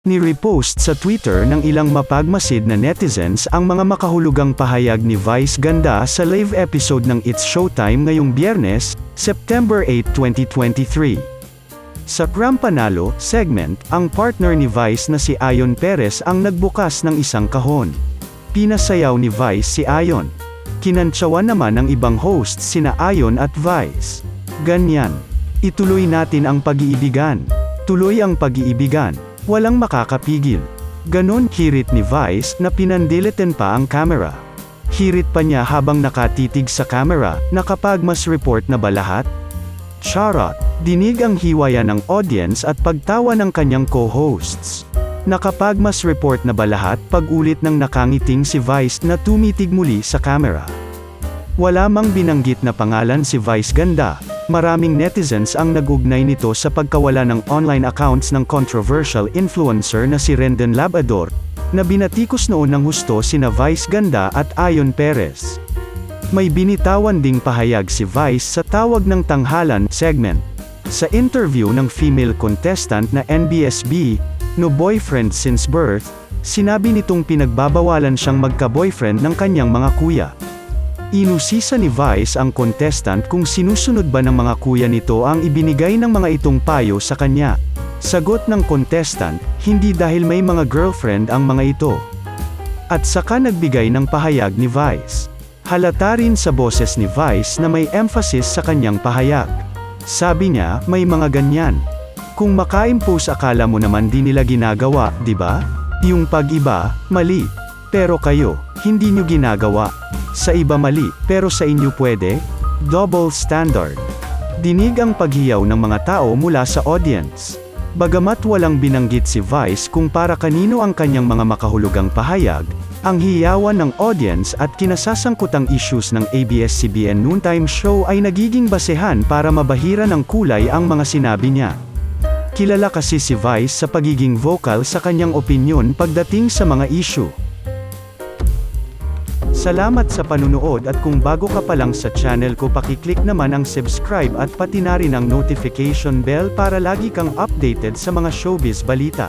Ni-repost sa Twitter ng ilang mapagmasid na netizens ang mga makahulugang pahayag ni Vice Ganda sa live episode ng It's Showtime ngayong Biyernes, September 8, 2023. Sa Gram Panalo segment, ang partner ni Vice na si Ayon Perez ang nagbukas ng isang kahon. Pinasayaw ni Vice si Ayon. Kinantsawan naman ng ibang hosts sina Ayon at Vice. Ganyan. Ituloy natin ang pag-iibigan. Tuloy ang pag-iibigan. Walang makakapigil. Ganon hirit ni Vice na pinandilitan pa ang camera. Hirit pa niya habang nakatitig sa camera, na kapag mas report na ba lahat? Charot. Dinig ang hiwaya ng audience at pagtawa ng kanyang co-hosts. Nakapag mas report na ba lahat pag-ulit ng nakangiting si Vice na tumitig muli sa camera. Wala mang binanggit na pangalan si Vice Ganda. Maraming netizens ang nag-ugnay nito sa pagkawala ng online accounts ng controversial influencer na si Rendon Labrador, na binatikos noon ng husto sina Vice Ganda at Ayon Perez. May binitawan ding pahayag si Vice sa Tawag ng Tanghalan segment. Sa interview ng female contestant na NBSB, no boyfriend since birth, sinabi nitong pinagbabawalan siyang magka-boyfriend ng kanyang mga kuya. Inusisa ni Vice ang contestant kung sinusunod ba ng mga kuya nito ang ibinigay ng mga itong payo sa kanya. Sagot ng contestant, hindi dahil may mga girlfriend ang mga ito. At saka nagbigay ng pahayag ni Vice. Halata rin sa boses ni Vice na may emphasis sa kanyang pahayag. Sabi niya, may mga ganyan. Kung maka-impose akala mo naman di nila ginagawa, di ba? Yung pag-iba, mali. Pero kayo, hindi nyo ginagawa. Sa iba mali, pero sa inyo pwede? Double standard. Dinig ang paghiyaw ng mga tao mula sa audience. Bagamat walang binanggit si Vice kung para kanino ang kanyang mga makahulugang pahayag, ang hiyawan ng audience at kinasasangkutang issues ng ABS-CBN Noontime Show ay nagiging basehan para mabahira ng kulay ang mga sinabi niya. Kilala kasi si Vice sa pagiging vocal sa kanyang opinyon pagdating sa mga issue. Salamat sa panunood at kung bago ka pa lang sa channel ko paki-click naman ang subscribe at pati na rin ang notification bell para lagi kang updated sa mga showbiz balita.